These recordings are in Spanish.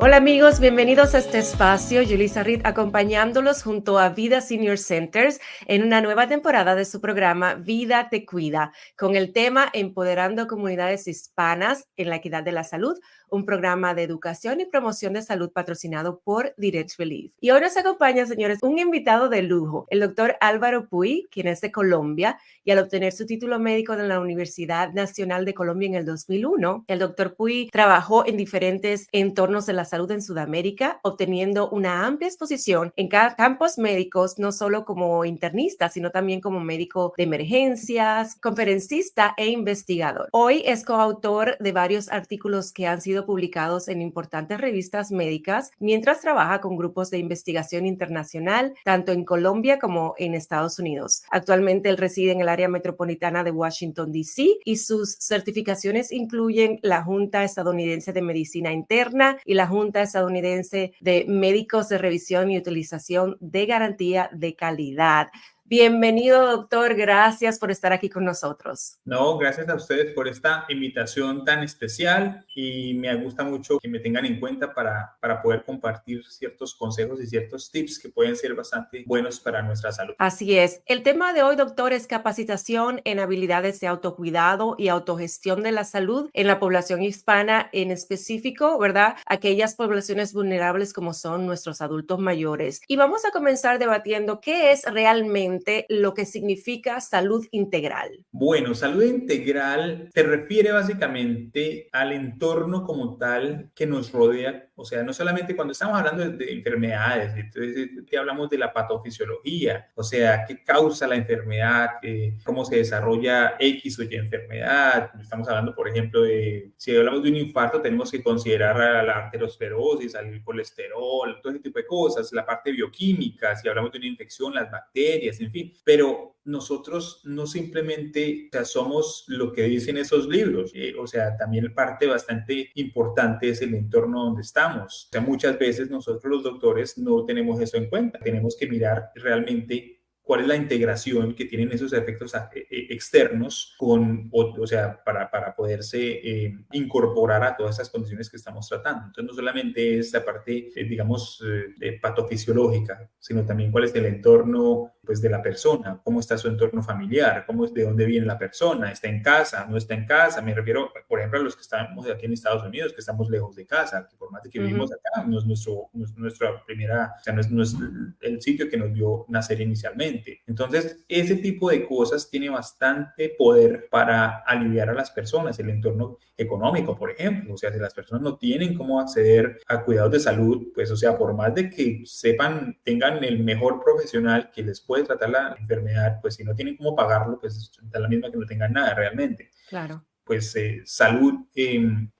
Hola amigos, bienvenidos a este espacio. Yulisa Reed acompañándolos junto a Vida Senior Centers en una nueva temporada de su programa Vida Te Cuida, con el tema Empoderando Comunidades Hispanas en la Equidad de la Salud, un programa de educación y promoción de salud patrocinado por Direct Relief. Y hoy nos acompaña, señores, un invitado de lujo, el doctor Álvaro Puy, quien es de Colombia, y al obtener su título médico de la Universidad Nacional de Colombia en el 2001, el doctor Puy trabajó en diferentes entornos de la salud en Sudamérica, obteniendo una amplia exposición en campos médicos, no solo como internista, sino también como médico de emergencias, conferencista e investigador. Hoy es coautor de varios artículos que han sido publicados en importantes revistas médicas, mientras trabaja con grupos de investigación internacional, tanto en Colombia como en Estados Unidos. Actualmente él reside en el área metropolitana de Washington, D.C. y sus certificaciones incluyen la Junta Estadounidense de Medicina Interna y la Junta Estadounidense de Médicos de Revisión y Utilización de Garantía de Calidad. Bienvenido, doctor. Gracias por estar aquí con nosotros. No, gracias a ustedes por esta invitación tan especial y me gusta mucho que me tengan en cuenta para poder compartir ciertos consejos y ciertos tips que pueden ser bastante buenos para nuestra salud. Así es. El tema de hoy, doctor, es capacitación en habilidades de autocuidado y autogestión de la salud en la población hispana, en específico, ¿verdad? Aquellas poblaciones vulnerables como son nuestros adultos mayores. Y vamos a comenzar debatiendo qué es realmente lo que significa salud integral. Bueno, salud integral se refiere básicamente al entorno como tal que nos rodea. O sea, no solamente cuando estamos hablando de enfermedades, entonces que hablamos de la patofisiología, o sea, qué causa la enfermedad, cómo se desarrolla X o Y enfermedad. Estamos hablando, por ejemplo, de si hablamos de un infarto, tenemos que considerar a la arteriosclerosis, al colesterol, todo ese tipo de cosas, la parte bioquímica, si hablamos de una infección, las bacterias, en fin. Pero nosotros no simplemente, o sea, somos lo que dicen esos libros, o sea, también parte bastante importante es el entorno donde estamos. O sea, muchas veces nosotros los doctores no tenemos eso en cuenta, tenemos que mirar realmente cuál es la integración que tienen esos efectos externos o sea, para poderse incorporar a todas esas condiciones que estamos tratando. Entonces, no solamente es la parte, digamos, patofisiológica, sino también cuál es el entorno, pues, de la persona, cómo está su entorno familiar, de dónde viene la persona, está en casa, no está en casa. Me refiero, por ejemplo, a los que estamos aquí en Estados Unidos, que estamos lejos de casa, que por más de que vivimos acá, no es nuestra primera, o sea, no es el sitio que nos vio nacer inicialmente. Entonces, ese tipo de cosas tiene bastante poder para aliviar a las personas. El entorno económico, por ejemplo, o sea, si las personas no tienen cómo acceder a cuidados de salud, pues, o sea, por más de que sepan, tengan el mejor profesional que les puede tratar la enfermedad, pues si no tienen cómo pagarlo, pues da la misma que no tengan nada realmente. Claro. Pues salud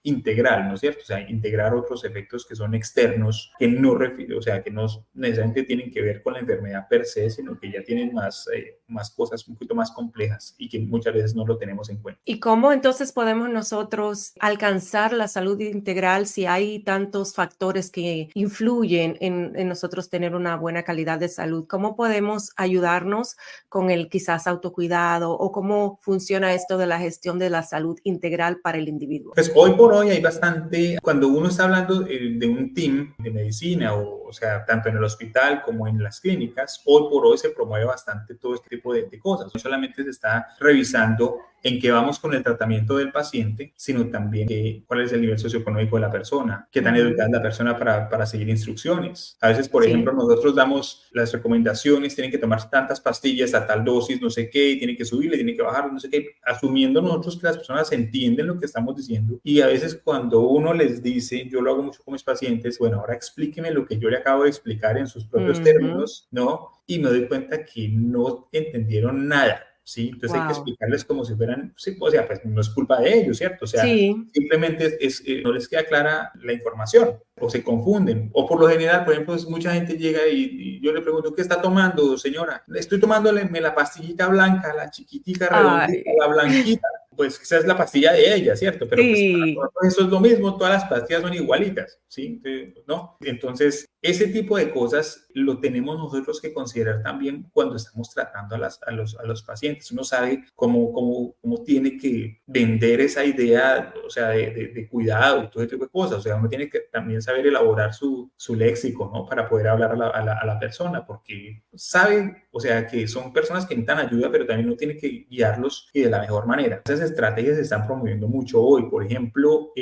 integral, ¿no es cierto? O sea, integrar otros efectos que son externos, que no, o sea, que no necesariamente tienen que ver con la enfermedad per se, sino que ya tienen más cosas un poquito más complejas y que muchas veces no lo tenemos en cuenta. ¿Y cómo entonces podemos nosotros alcanzar la salud integral si hay tantos factores que influyen en nosotros tener una buena calidad de salud? ¿Cómo podemos ayudarnos con el quizás autocuidado o cómo funciona esto de la gestión de la salud integral para el individuo? Pues hoy por hoy hay bastante, cuando uno está hablando de un team de medicina, o sea, tanto en el hospital como en las clínicas, hoy por hoy se promueve bastante todo este tipo de cosas. No solamente se está revisando en qué vamos con el tratamiento del paciente, sino también cuál es el nivel socioeconómico de la persona, qué tan educada es la persona para seguir instrucciones. A veces, por ejemplo, nosotros damos las recomendaciones, tienen que tomar tantas pastillas a tal dosis, no sé qué, y tienen que subirle, tienen que bajar, no sé qué, asumiendo nosotros que las personas entienden lo que estamos diciendo. Y a veces cuando uno les dice, yo lo hago mucho con mis pacientes, bueno, ahora explíqueme lo que yo le acabo de explicar en sus propios términos, ¿no? Y me doy cuenta que no entendieron nada. ¿Sí? Entonces hay que explicarles como si fueran, sí, o sea, pues no es culpa de ellos, ¿cierto? O sea, simplemente no les queda clara la información o se confunden. O por lo general, por ejemplo, mucha gente llega y yo le pregunto, ¿qué está tomando, señora? Estoy tomándole la pastillita blanca, la chiquitica, redondita, la blanquita. Pues esa es la pastilla de ella, ¿cierto? Pero pues para nosotros eso es lo mismo, todas las pastillas son igualitas, ¿sí? ¿No? Entonces, ese tipo de cosas lo tenemos nosotros que considerar también cuando estamos tratando a los pacientes. Uno sabe cómo tiene que vender esa idea, o sea, de cuidado y todo ese tipo de cosas. O sea, uno tiene que también saber elaborar su léxico, ¿no? Para poder hablar a la persona, porque sabe, o sea, que son personas que necesitan ayuda, pero también uno tiene que guiarlos y de la mejor manera. Esas estrategias se están promoviendo mucho hoy. Por ejemplo,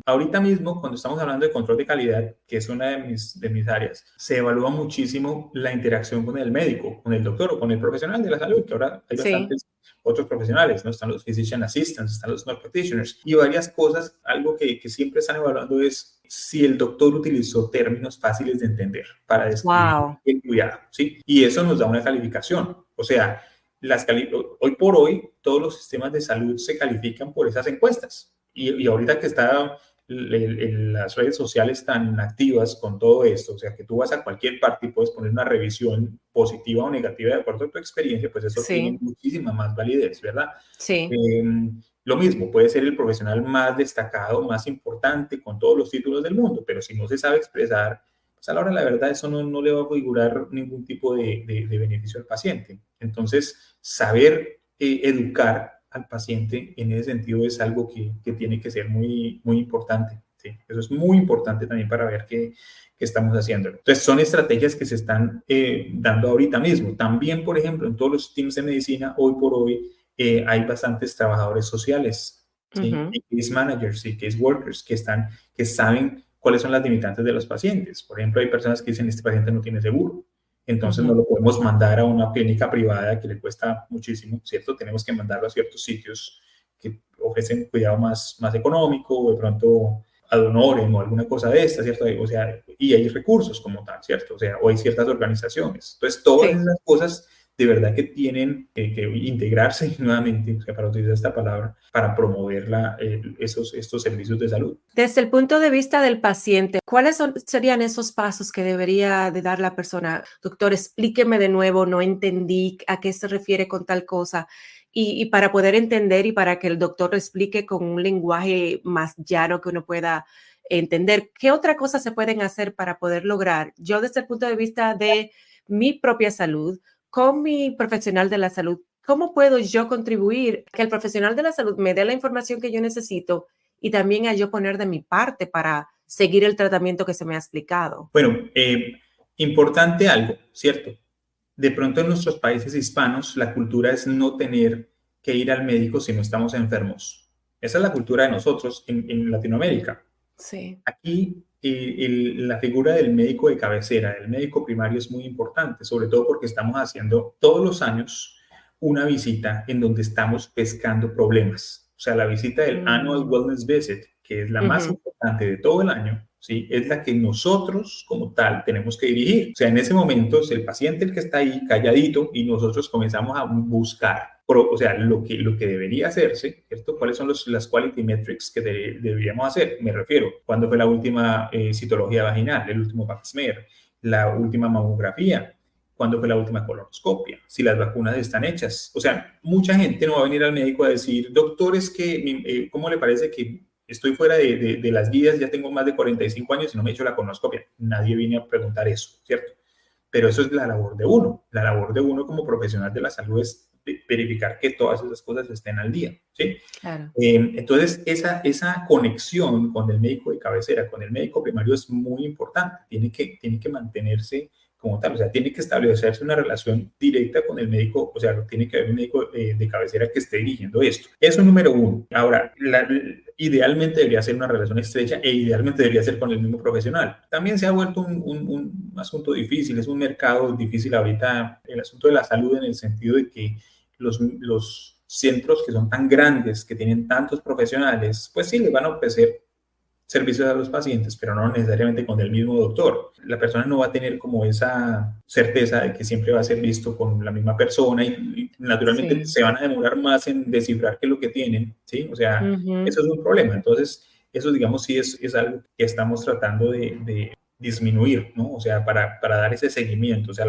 ahorita mismo, cuando estamos hablando de control de calidad, que es una de mis áreas, se evalúa muchísimo la interacción con el médico, con el doctor o con el profesional de la salud, que ahora hay Sí. bastantes otros profesionales, ¿no? Están los physician assistants, están los nurse practitioners y varias cosas. Algo que siempre están evaluando es si el doctor utilizó términos fáciles de entender para describir Wow. el cuidado, ¿sí? Y eso nos da una calificación. O sea, hoy por hoy todos los sistemas de salud se califican por esas encuestas. Y ahorita que está las redes sociales tan activas con todo esto, o sea, que tú vas a cualquier parte y puedes poner una revisión positiva o negativa de acuerdo a tu experiencia, pues eso tiene Sí, muchísima más validez, ¿verdad? sí. Eh, lo mismo, puede ser el profesional más destacado, más importante, con todos los títulos del mundo, pero si no se sabe expresar, pues a la hora de la verdad eso no le va a figurar ningún tipo de beneficio al paciente. Entonces, saber educar al paciente en ese sentido es algo que tiene que ser muy importante. ¿Sí? Eso es muy importante también para ver qué estamos haciendo. Entonces, son estrategias que se están dando ahorita mismo. También, por ejemplo, en todos los teams de medicina, hoy por hoy, hay bastantes trabajadores sociales, ¿sí? Ujú. Y case managers y case workers que saben cuáles son las limitantes de los pacientes. Por ejemplo, hay personas que dicen, este paciente no tiene seguro, entonces no Ujú. lo podemos mandar a una clínica privada que le cuesta muchísimo, ¿cierto? Tenemos que mandarlo a ciertos sitios que ofrecen cuidado más económico, o de pronto ad honorem o alguna cosa de esta, ¿cierto? O sea, y hay recursos como tal, ¿cierto? O sea, o hay ciertas organizaciones. Entonces, todas Sí. esas cosas de verdad que tienen que integrarse nuevamente, o sea, para utilizar esta palabra, para promover estos servicios de salud. Desde el punto de vista del paciente, ¿cuáles serían esos pasos que debería de dar la persona? Doctor, explíqueme de nuevo, no entendí a qué se refiere con tal cosa. Y para poder entender y para que el doctor lo explique con un lenguaje más llano que uno pueda entender, ¿qué otra cosa se pueden hacer para poder lograr? Yo desde el punto de vista de mi propia salud, con mi profesional de la salud, ¿cómo puedo yo contribuir que el profesional de la salud me dé la información que yo necesito y también a yo poner de mi parte para seguir el tratamiento que se me ha explicado? Bueno, importante algo, ¿cierto? De pronto en nuestros países hispanos la cultura es no tener que ir al médico si no estamos enfermos. Esa es la cultura de nosotros en Latinoamérica. Sí. Aquí la figura del médico de cabecera, del médico primario es muy importante, sobre todo porque estamos haciendo todos los años una visita en donde estamos pescando problemas. O sea, la visita del Annual Mm. Wellness Visit, que es la más Ujú. importante de todo el año, ¿sí? Es la que nosotros como tal tenemos que dirigir. O sea, en ese momento es el paciente el que está ahí calladito y nosotros comenzamos a buscar, o sea, lo que debería hacerse, ¿cierto? ¿Cuáles son las quality metrics que deberíamos hacer? Me refiero, ¿cuándo fue la última citología vaginal, el último pap smear, la última mamografía? ¿Cuándo fue la última colonoscopia? Si las vacunas están hechas. O sea, mucha gente no va a venir al médico a decir, doctor, es que, ¿cómo le parece que estoy fuera de las guías, ya tengo más de 45 años y no me he hecho la colonoscopia? Nadie viene a preguntar eso, ¿cierto? Pero eso es la labor de uno. La labor de uno como profesional de la salud es verificar que todas esas cosas estén al día, ¿sí? Claro. Entonces, esa conexión con el médico de cabecera, con el médico primario es muy importante. Tiene que mantenerse como tal, o sea, tiene que establecerse una relación directa con el médico, o sea, tiene que haber un médico de cabecera que esté dirigiendo esto. Eso número uno. Ahora, idealmente debería ser una relación estrecha e idealmente debería ser con el mismo profesional. También se ha vuelto un asunto difícil, es un mercado difícil ahorita, el asunto de la salud en el sentido de que los centros que son tan grandes, que tienen tantos profesionales, pues sí, les van a ofrecer servicios a los pacientes, pero no necesariamente con el mismo doctor. La persona no va a tener como esa certeza de que siempre va a ser visto con la misma persona y naturalmente Sí. se van a demorar más en descifrar qué es lo que tienen, ¿sí? O sea, Ujú. eso es un problema. Entonces, eso digamos sí es algo que estamos tratando de disminuir, ¿no? O sea, para dar ese seguimiento. O sea,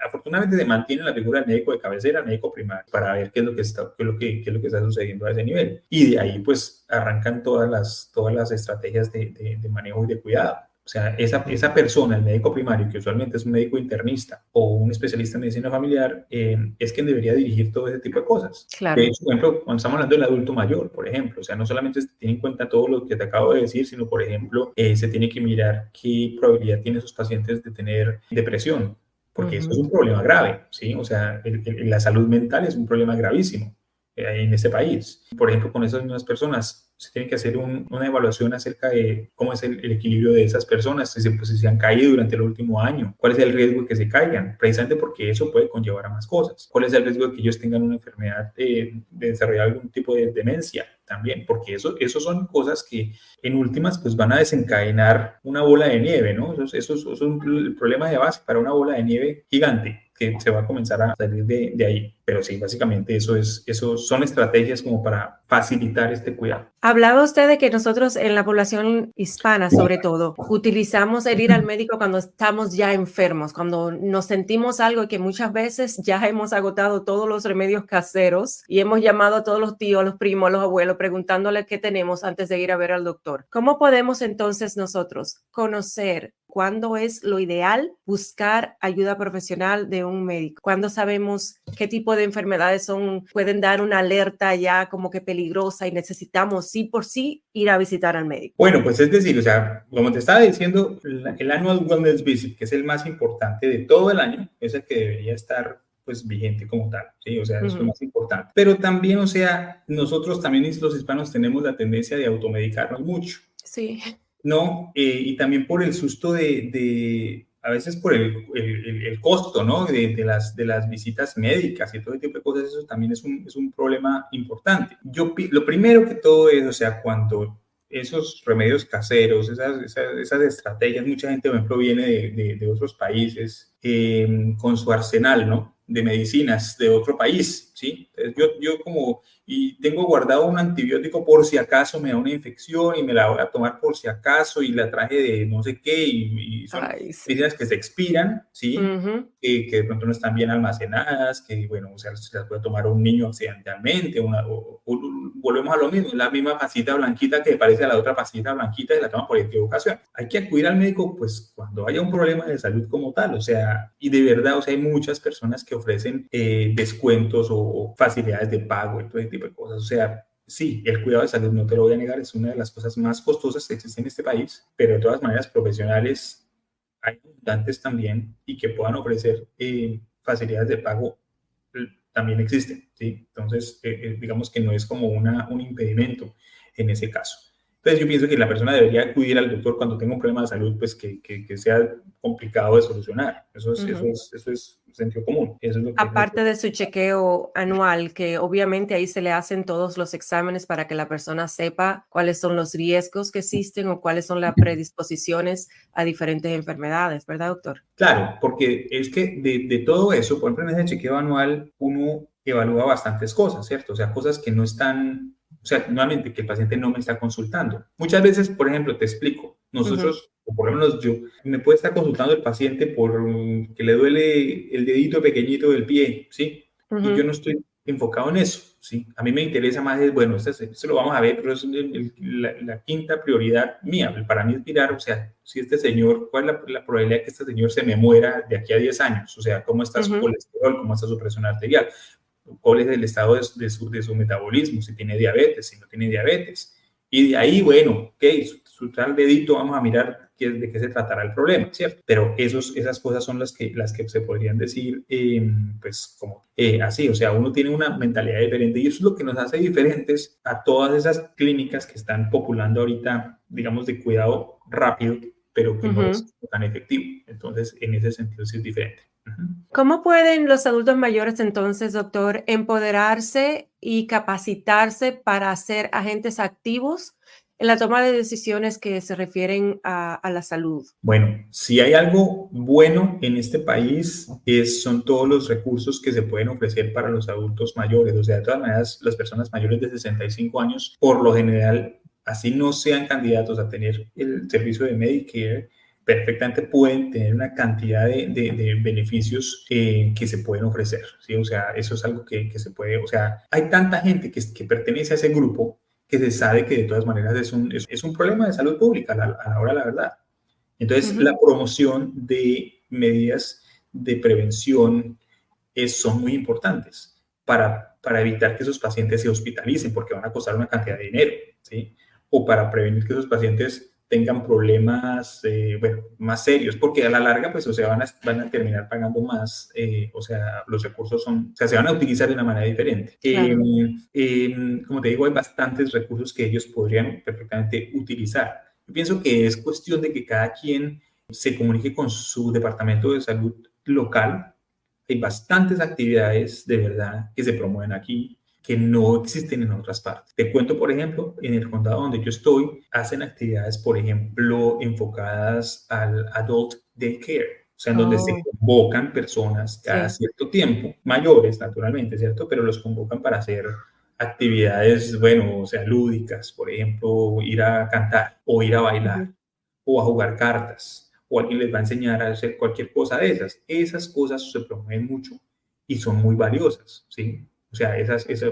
afortunadamente se mantiene la figura del médico de cabecera, médico primario, para ver qué es lo que está, qué es lo que está sucediendo a ese nivel. Y de ahí, pues, arrancan todas las estrategias de manejo y de cuidado. O sea, esa persona, el médico primario, que usualmente es un médico internista o un especialista en medicina familiar, es quien debería dirigir todo ese tipo de cosas. De Claro. hecho, por ejemplo, cuando estamos hablando del adulto mayor, por ejemplo, o sea, no solamente se tiene en cuenta todo lo que te acabo de decir, sino, por ejemplo, se tiene que mirar qué probabilidad tienen esos pacientes de tener depresión, porque eso es un problema grave, ¿sí? O sea, la salud mental es un problema gravísimo en este país. Por ejemplo, con esas mismas personas se tiene que hacer una evaluación acerca de cómo es el equilibrio de esas personas, si se han caído durante el último año, cuál es el riesgo de que se caigan, precisamente porque eso puede conllevar a más cosas, cuál es el riesgo de que ellos tengan una enfermedad, de desarrollar algún tipo de demencia también, porque eso son cosas que en últimas pues van a desencadenar una bola de nieve, ¿no? Eso es el problema de base para una bola de nieve gigante que se va a comenzar a salir de ahí. Pero sí, básicamente eso son estrategias como para facilitar este cuidado. Hablaba usted de que nosotros en la población hispana, sobre todo, utilizamos el ir al médico cuando estamos ya enfermos, cuando nos sentimos algo y que muchas veces ya hemos agotado todos los remedios caseros y hemos llamado a todos los tíos, los primos, los abuelos, preguntándole qué tenemos antes de ir a ver al doctor. ¿Cómo podemos entonces nosotros conocer cuándo es lo ideal buscar ayuda profesional de un médico? ¿Cuándo sabemos qué tipo de enfermedades pueden dar una alerta ya como que peligrosa y necesitamos sí por sí ir a visitar al médico? Bueno, pues es decir, o sea, como te estaba diciendo, el Annual Wellness Visit, que es el más importante de todo el año, es el que debería estar pues vigente como tal, ¿sí? O sea, eso es lo más importante. Pero también, o sea, nosotros también los hispanos tenemos la tendencia de automedicarnos mucho. Sí. ¿No? Y también por el susto a veces por el costo, ¿no? De las visitas médicas y todo ese tipo de cosas, eso también es un problema importante. Lo primero que todo es, o sea, cuando esos remedios caseros, esas estrategias, mucha gente, por ejemplo, viene de otros países con su arsenal, ¿no? De medicinas de otro país, ¿sí? Entonces yo como, y tengo guardado un antibiótico por si acaso me da una infección y me la voy a tomar por si acaso y la traje de no sé qué y son medicinas que se expiran, ¿sí? Que de pronto no están bien almacenadas, que bueno, o sea, se las puede tomar un niño accidentalmente, o volvemos a lo mismo, la misma pasita blanquita que parece a la otra pasita blanquita y la toma por equivocación. Hay que acudir al médico pues cuando haya un problema de salud como tal, o sea, y de verdad, o sea, hay muchas personas que ofrecen descuentos o facilidades de pago y todo ese tipo de cosas, o sea, sí, el cuidado de salud, no te lo voy a negar, es una de las cosas más costosas que existen en este país, pero de todas maneras profesionales hay abundantes también y que puedan ofrecer facilidades de pago también existen, ¿sí? Entonces, digamos que no es como un impedimento en ese caso. Entonces, yo pienso que la persona debería acudir al doctor cuando tenga un problema de salud, pues que sea complicado de solucionar. Eso es sentido común. Eso es lo que Aparte de su chequeo anual, que obviamente ahí se le hacen todos los exámenes para que la persona sepa cuáles son los riesgos que existen o cuáles son las predisposiciones a diferentes enfermedades, ¿verdad, doctor? Claro, porque es que de todo eso, por ejemplo, en ese chequeo anual, uno evalúa bastantes cosas, ¿cierto? O sea, cosas que no están, o sea, nuevamente, que el paciente no me está consultando. Muchas veces, por ejemplo, te explico, nosotros, o por lo menos yo, me puede estar consultando el paciente por que le duele el dedito pequeñito del pie, ¿sí? Y yo no estoy enfocado en eso, ¿sí? A mí me interesa más, bueno, esto lo vamos a ver, pero es la quinta prioridad mía. Para mí es mirar, o sea, si este señor, ¿cuál es la probabilidad de que este señor se me muera de aquí a 10 años? O sea, ¿cómo está su colesterol? ¿Cómo está su presión arterial? ¿Cuál es el estado de su metabolismo? Si tiene diabetes, si no tiene diabetes. Y de ahí, bueno, ok, su tal dedito, vamos a mirar de qué se tratará el problema, ¿cierto? Pero esas cosas son las que se podrían decir, pues, como así, o sea, uno tiene una mentalidad diferente y eso es lo que nos hace diferentes a todas esas clínicas que están populando ahorita, digamos, de cuidado rápido, pero que no es tan efectivo. Entonces, en ese sentido sí es diferente. ¿Cómo pueden los adultos mayores entonces, doctor, empoderarse y capacitarse para ser agentes activos en la toma de decisiones que se refieren a la salud? Bueno, si hay algo bueno en este país son todos los recursos que se pueden ofrecer para los adultos mayores. O sea, de todas maneras, las personas mayores de 65 años, por lo general, así no sean candidatos a tener el servicio de Medicare, perfectamente pueden tener una cantidad de beneficios que se pueden ofrecer, ¿sí? O sea, eso es algo que se puede, o sea, hay tanta gente que pertenece a ese grupo que se sabe que de todas maneras es un problema de salud pública a la hora de la verdad. Entonces, la promoción de medidas de prevención son muy importantes para evitar que esos pacientes se hospitalicen porque van a costar una cantidad de dinero, ¿sí? O para prevenir que esos pacientes tengan problemas, bueno, más serios, porque a la larga, pues, o sea, van a terminar pagando más, o sea, los recursos o sea, se van a utilizar de una manera diferente. Claro. Como te digo, hay bastantes recursos que ellos podrían perfectamente utilizar. Yo pienso que es cuestión de que cada quien se comunique con su departamento de salud local. Hay bastantes actividades de verdad que se promueven aquí que no existen en otras partes. Te cuento, por ejemplo, en el condado donde yo estoy, hacen actividades, por ejemplo, enfocadas al adult daycare, o sea, en donde se Oh, convocan personas cada sí. cierto tiempo, mayores naturalmente, ¿cierto? Pero los convocan para hacer actividades, bueno, o sea, lúdicas, por ejemplo, ir a cantar o ir a bailar o a jugar cartas, o alguien les va a enseñar a hacer cualquier cosa de esas. Esas cosas se promueven mucho y son muy valiosas, ¿sí? O sea,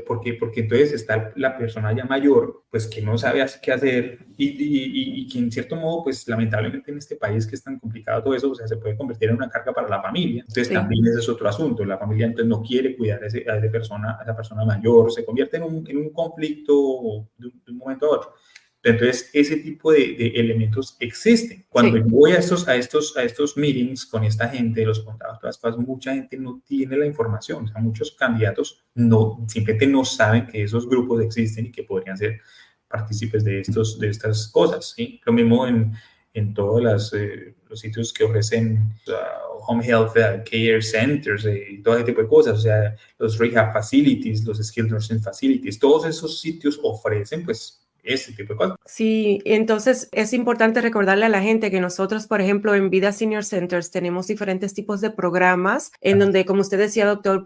porque entonces está la persona ya mayor, pues que no sabe qué hacer y que en cierto modo, pues lamentablemente en este país que es tan complicado todo eso, o sea, se puede convertir en una carga para la familia. Entonces Sí. también ese es otro asunto. La familia entonces no quiere cuidar a esa persona mayor, se convierte en un conflicto de un momento a otro. Entonces, ese tipo de elementos existen. Cuando yo Sí. voy a estos meetings con esta gente, los contados, todas las cosas, mucha gente no tiene la información. O sea, muchos candidatos simplemente no saben que esos grupos existen y que podrían ser partícipes de estas cosas, ¿sí? Lo mismo en todos los sitios que ofrecen home health care centers y todo ese tipo de cosas, o sea, los rehab facilities, los skilled nursing facilities, todos esos sitios ofrecen, pues, ese tipo de cosas. Sí, entonces es importante recordarle a la gente que nosotros, por ejemplo, en Vida Senior Centers tenemos diferentes tipos de programas en donde, como usted decía, doctor,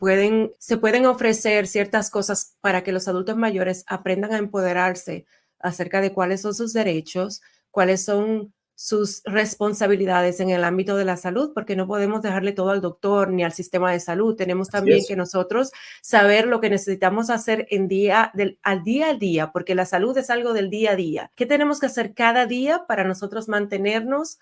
se pueden ofrecer ciertas cosas para que los adultos mayores aprendan a empoderarse acerca de cuáles son sus derechos, cuáles son sus responsabilidades en el ámbito de la salud, porque no podemos dejarle todo al doctor ni al sistema de salud. Tenemos Así también es. que nosotros saber lo que necesitamos hacer al día a día, porque la salud es algo del día a día. ¿Qué tenemos que hacer cada día para nosotros mantenernos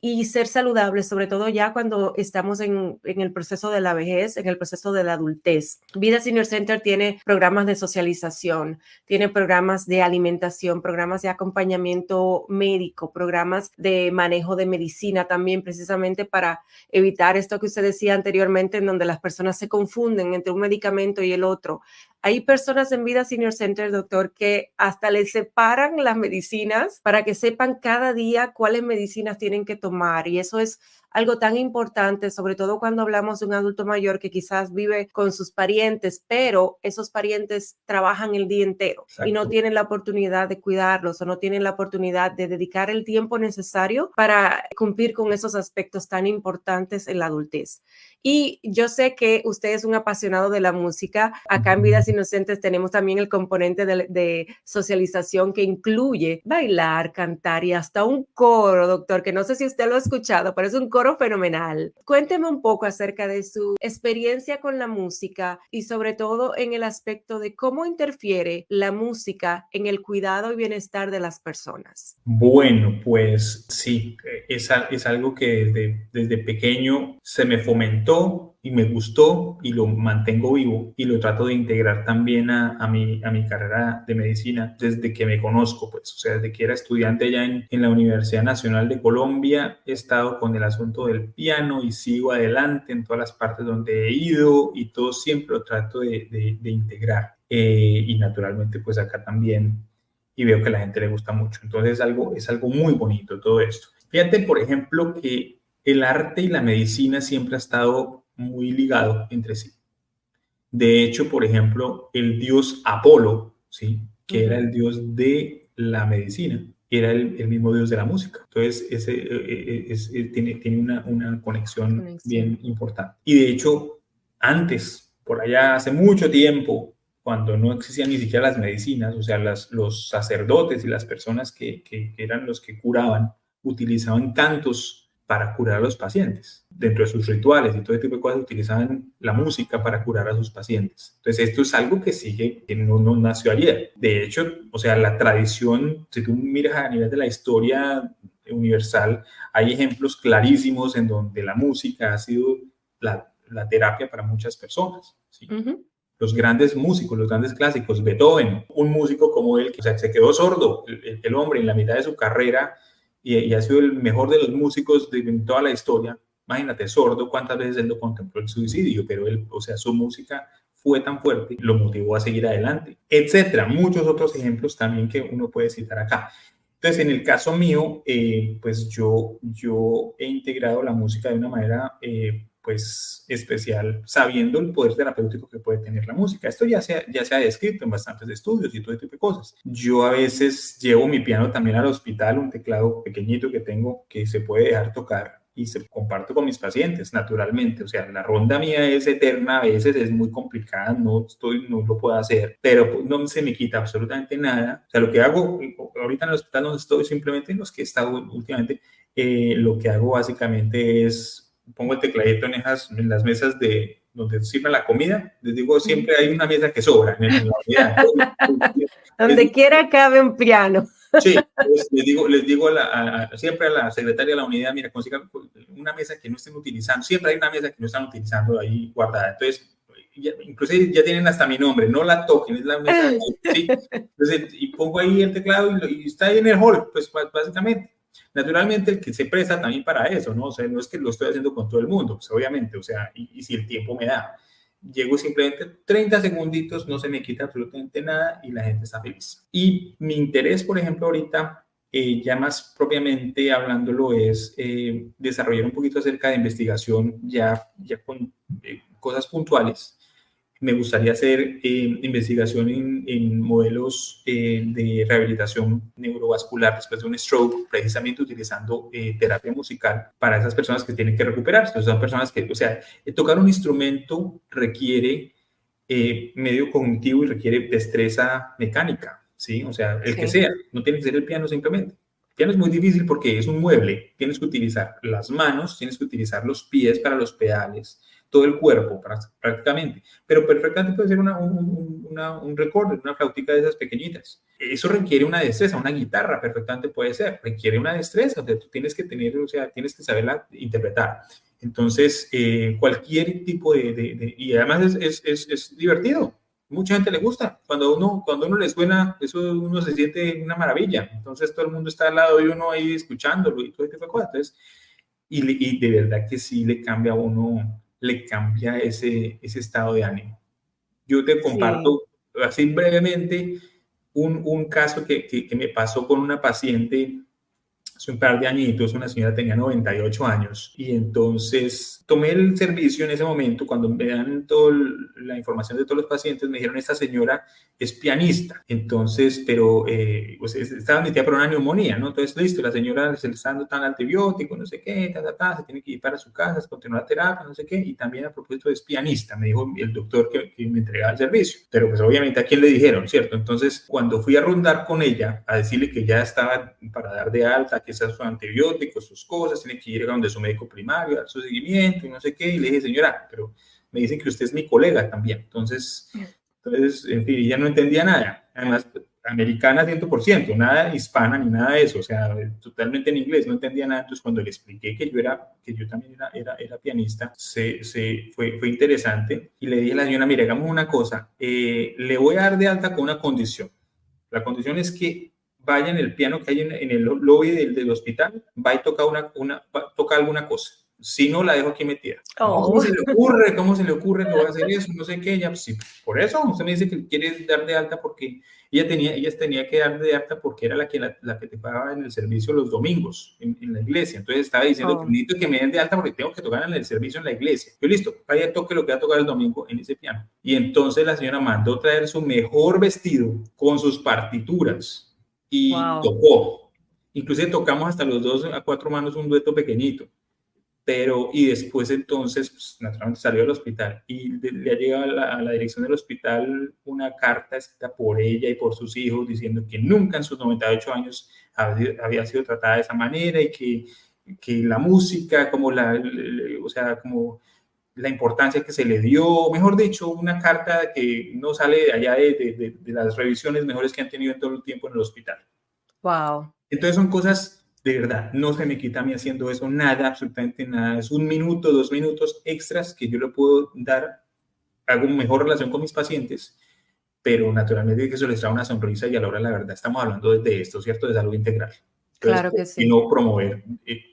y ser saludables, sobre todo ya cuando estamos en el proceso de la vejez, en el proceso de la adultez? Vida Senior Center tiene programas de socialización, tiene programas de alimentación, programas de acompañamiento médico, programas de manejo de medicina también, precisamente para evitar esto que usted decía anteriormente, en donde las personas se confunden entre un medicamento y el otro. Hay personas en Vida Senior Center, doctor, que hasta les separan las medicinas para que sepan cada día cuáles medicinas tienen que tomar. Y eso es algo tan importante, sobre todo cuando hablamos de un adulto mayor que quizás vive con sus parientes, pero esos parientes trabajan el día entero y no Exacto. tienen la oportunidad de cuidarlos o no tienen la oportunidad de dedicar el tiempo necesario para cumplir con esos aspectos tan importantes en la adultez. Y yo sé que usted es un apasionado de la música. Acá en Vidas Inocentes tenemos también el componente de socialización que incluye bailar, cantar y hasta un coro, doctor, que no sé si usted lo ha escuchado, pero es un coro fenomenal. Cuénteme un poco acerca de su experiencia con la música y sobre todo en el aspecto de cómo interfiere la música en el cuidado y bienestar de las personas. Bueno, pues sí, es algo que desde pequeño se me fomentó y me gustó y lo mantengo vivo y lo trato de integrar también a mi carrera de medicina desde que me conozco, pues, o sea, desde que era estudiante ya en la Universidad Nacional de Colombia, he estado con el asunto del piano y sigo adelante en todas las partes donde he ido y todo siempre lo trato de integrar. Y naturalmente, pues acá también y veo que a la gente le gusta mucho. Entonces es algo muy bonito todo esto. Fíjate, por ejemplo, que el arte y la medicina siempre ha estado muy ligado entre sí. De hecho, por ejemplo, el dios Apolo, ¿sí? Que era el dios de la medicina, era el mismo dios de la música. Entonces, tiene una conexión bien Conexión. importante. Y de hecho, antes, por allá hace mucho tiempo, cuando no existían ni siquiera las medicinas, o sea, los sacerdotes y las personas que eran los que curaban, utilizaban cantos para curar a los pacientes. Dentro de sus rituales y todo ese tipo de cosas utilizaban la música para curar a sus pacientes. Entonces esto es algo que sigue, que no nació ayer. De hecho, o sea, la tradición, si tú miras a nivel de la historia universal. Hay ejemplos clarísimos en donde la música ha sido la terapia para muchas personas, ¿sí? Ujú. Los grandes músicos, los grandes clásicos, Beethoven, un músico como él, o sea, se quedó sordo el hombre en la mitad de su carrera y ha sido el mejor de los músicos de toda la historia. Imagínate, sordo, cuántas veces él lo contempló el suicidio, pero él, o sea, su música fue tan fuerte, lo motivó a seguir adelante, etcétera. Muchos otros ejemplos también que uno puede citar acá. Entonces, en el caso mío, pues yo he integrado la música de una manera pues especial, sabiendo el poder terapéutico que puede tener la música. Esto ya se ha descrito en bastantes estudios y todo tipo de cosas. Yo a veces llevo mi piano también al hospital, un teclado pequeñito que tengo que se puede dejar tocar y se comparto con mis pacientes, naturalmente. O sea, la ronda mía es eterna, a veces es muy complicada, no lo puedo hacer, pero pues, no se me quita absolutamente nada. O sea, lo que hago ahorita en el hospital donde estoy, simplemente en los que he estado últimamente, lo que hago básicamente es pongo el tecladito en las mesas de donde sirve la comida. Les digo, siempre hay una mesa que sobra en la unidad. Donde quiera cabe un piano. Sí, pues les digo siempre a la secretaria de la unidad, mira, consigan una mesa que no estén utilizando. Siempre hay una mesa que no están utilizando ahí guardada. Entonces, inclusive ya tienen hasta mi nombre, no la toquen, es la mesa. Sí. Entonces, y pongo ahí el teclado y está ahí en el hall, pues básicamente. Naturalmente, el que se presta también para eso, ¿no? O sea, no es que lo estoy haciendo con todo el mundo, pues obviamente, o sea, y si el tiempo me da. Llego simplemente 30 segunditos, no se me quita absolutamente nada y la gente está feliz. Y mi interés, por ejemplo, ahorita, ya más propiamente hablándolo, es desarrollar un poquito acerca de investigación ya con cosas puntuales. Me gustaría hacer investigación en modelos de rehabilitación neurovascular después de un stroke, precisamente utilizando terapia musical para esas personas que tienen que recuperarse. Entonces, son personas que, o sea, tocar un instrumento requiere medio cognitivo y requiere destreza mecánica, ¿sí? O sea, el que Sí. sea, no tiene que ser el piano simplemente. El piano es muy difícil porque es un mueble, tienes que utilizar las manos, tienes que utilizar los pies para los pedales, todo el cuerpo prácticamente, pero perfectamente puede ser un recorder, una flautica de esas pequeñitas. Eso requiere una destreza, una guitarra perfectamente puede ser, requiere una destreza, o sea, tú tienes que tener, o sea, tienes que saberla interpretar. Entonces, cualquier tipo y además es divertido. Mucha gente le gusta. Cuando uno le suena, eso uno se siente una maravilla. Entonces, todo el mundo está al lado de uno ahí escuchándolo y todo tipo de cosas. Entonces, y de verdad que sí le cambia a uno, le cambia ese estado de ánimo. Yo te Sí. comparto así brevemente un caso que me pasó con una paciente hace un par de añitos. Una señora tenía 98 años y entonces tomé el servicio en ese momento. Cuando me dan toda la información de todos los pacientes, me dijeron, esta señora es pianista, entonces, pero pues estaba admitida por una neumonía, ¿no? Entonces, listo, la señora se le está dando tan antibiótico, no sé qué, se tiene que ir para su casa, continuar terapia, no sé qué, y también a propósito es pianista, me dijo el doctor que me entregaba el servicio, pero pues obviamente a quién le dijeron, ¿cierto? Entonces, cuando fui a rondar con ella, a decirle que ya estaba para dar de alta, que esas son antibióticos, sus cosas, tiene que ir a donde su médico primario, a dar su seguimiento y no sé qué, y le dije, señora, pero me dicen que usted es mi colega también, entonces, en fin, ella no entendía nada, además, americana 100%, nada hispana ni nada de eso, o sea, totalmente en inglés, no entendía nada. Entonces, cuando le expliqué que yo también era pianista, fue interesante, y le dije a la señora, mire, hagamos una cosa, le voy a dar de alta con una condición. La condición es que vaya en el piano que hay en el lobby del hospital, va y toca alguna cosa. Si no, la dejo aquí metida. ¿Cómo Oh. se le ocurre? ¿Cómo se le ocurre que voy a hacer eso? No sé qué. Ya, pues, sí, por eso usted me dice que quiere dar de alta porque ella tenía que dar de alta porque era la que te pagaba en el servicio los domingos en la iglesia. Entonces estaba diciendo que Oh. necesito que me den de alta porque tengo que tocar en el servicio en la iglesia. Yo, listo, vaya, toque lo que va a tocar el domingo en ese piano. Y entonces la señora mandó traer su mejor vestido con sus partituras y Wow. tocó. Inclusive tocamos hasta los dos a cuatro manos un dueto pequeñito. Y después entonces, pues, naturalmente salió del hospital y le ha llegado a la dirección del hospital una carta escrita por ella y por sus hijos diciendo que nunca en sus 98 años había sido tratada de esa manera y que la música, como o sea, como la importancia que se le dio, mejor dicho, una carta que no sale de allá de las revisiones mejores que han tenido en todo el tiempo en el hospital. Wow. Entonces son cosas De verdad, no se me quita a mí haciendo eso nada, absolutamente nada. Es 1 minuto, 2 minutos extras que yo le puedo dar, hago mejor relación con mis pacientes, pero naturalmente que eso les trae una sonrisa y a la hora de la verdad estamos hablando de esto, ¿cierto? De salud integral. Entonces, Claro ¿por que qué sí. no promover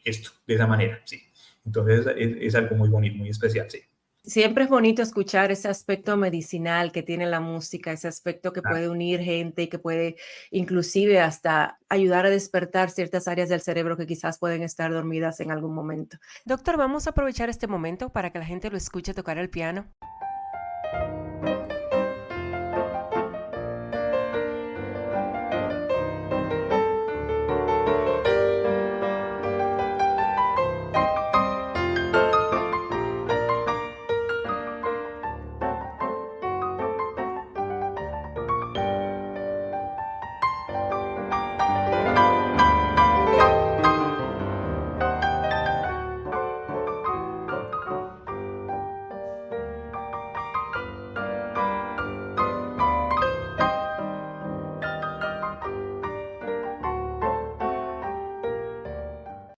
esto de esa manera? Sí. Entonces, es algo muy bonito, muy especial, sí. Siempre es bonito escuchar ese aspecto medicinal que tiene la música, ese aspecto que Claro. puede unir gente y que puede inclusive hasta ayudar a despertar ciertas áreas del cerebro que quizás pueden estar dormidas en algún momento. Doctor, vamos a aprovechar este momento para que la gente lo escuche tocar el piano.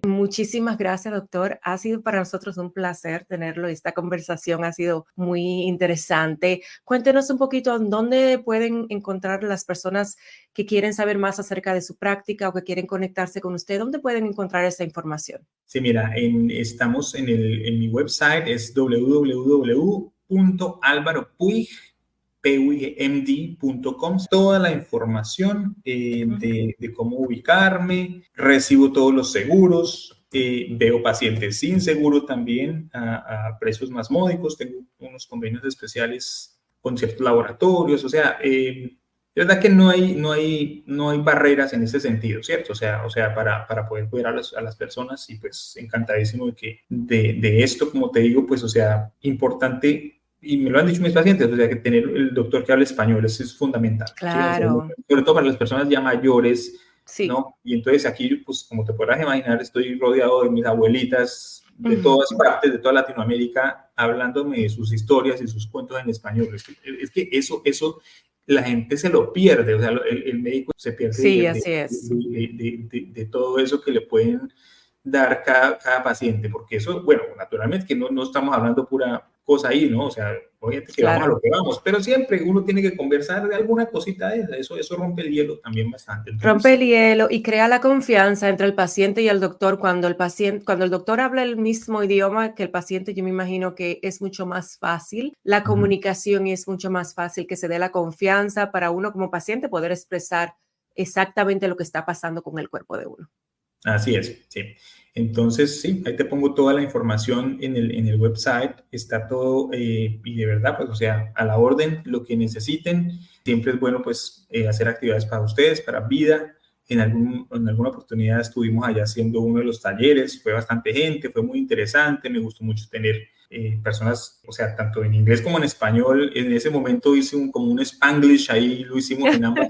Muchísimas gracias, doctor. Ha sido para nosotros un placer tenerlo. Esta conversación ha sido muy interesante. Cuéntenos un poquito en dónde pueden encontrar las personas que quieren saber más acerca de su práctica o que quieren conectarse con usted. ¿Dónde pueden encontrar esa información? Sí, mira, estamos en mi website, es www.alvaropuig.com. Toda la información de cómo ubicarme, recibo todos los seguros, veo pacientes sin seguro también a precios más módicos, tengo unos convenios especiales con ciertos laboratorios, o sea, es verdad que no hay barreras en ese sentido, ¿cierto? O sea para poder cuidar a las personas y pues encantadísimo de esto, como te digo, pues, o sea, importante, y me lo han dicho mis pacientes, o sea, que tener el doctor que hable español es fundamental, ¿sí? O sea, Claro, sobre todo para las personas ya mayores, sí. ¿no? Y entonces aquí, pues, como te podrás imaginar, estoy rodeado de mis abuelitas de todas partes, de toda Latinoamérica, hablándome de sus historias y sus cuentos en español. Es que eso la gente se lo pierde, o sea, el médico se pierde Sí, así es. de todo eso que le pueden dar cada paciente, porque eso, bueno, naturalmente que no estamos hablando pura cosa ahí, ¿no? O sea, obviamente que vamos a Claro. lo que vamos, pero siempre uno tiene que conversar de alguna cosita de esa, eso rompe el hielo también bastante, entonces Rompe sí. el hielo y crea la confianza entre el paciente y el doctor. Cuando el doctor habla el mismo idioma que el paciente, yo me imagino que es mucho más fácil la Ujú. comunicación y es mucho más fácil que se dé la confianza para uno como paciente poder expresar exactamente lo que está pasando con el cuerpo de uno. Así es, sí. Entonces, sí, ahí te pongo toda la información en el website, está todo y de verdad, pues, o sea, a la orden, lo que necesiten. Siempre es bueno, pues, hacer actividades para ustedes, para vida. En alguna oportunidad estuvimos allá haciendo uno de los talleres, fue bastante gente, fue muy interesante, me gustó mucho tener personas, o sea, tanto en inglés como en español. En ese momento hice como un Spanglish, ahí lo hicimos en ambos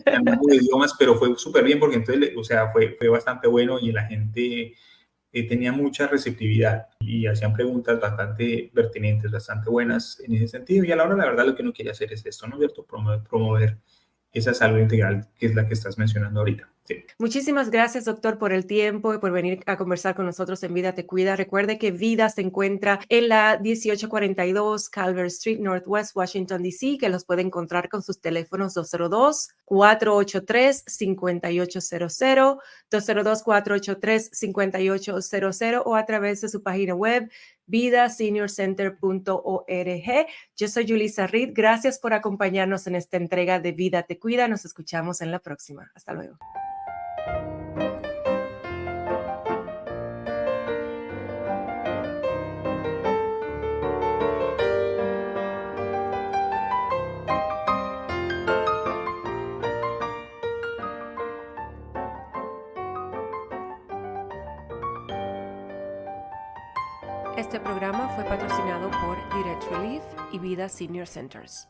idiomas, pero fue súper bien porque entonces, o sea, fue bastante bueno y la gente tenía mucha receptividad y hacían preguntas bastante pertinentes, bastante buenas en ese sentido. Y a la hora, la verdad, lo que uno quiere hacer es esto, ¿no es cierto? Promover esa salud integral que es la que estás mencionando ahorita. Sí. Muchísimas gracias, doctor, por el tiempo y por venir a conversar con nosotros en Vida Te Cuida. Recuerde que Vida se encuentra en la 1842 Calvert Street, Northwest Washington, D.C., que los puede encontrar con sus teléfonos 202-483-5800, 202-483-5800 o a través de su página web vidaseniorcenter.org. Yo soy Yulisa Reed. Gracias por acompañarnos en esta entrega de Vida Te Cuida. Nos escuchamos en la próxima. Hasta luego. Este programa fue patrocinado por Direct Relief y Vida Senior Centers.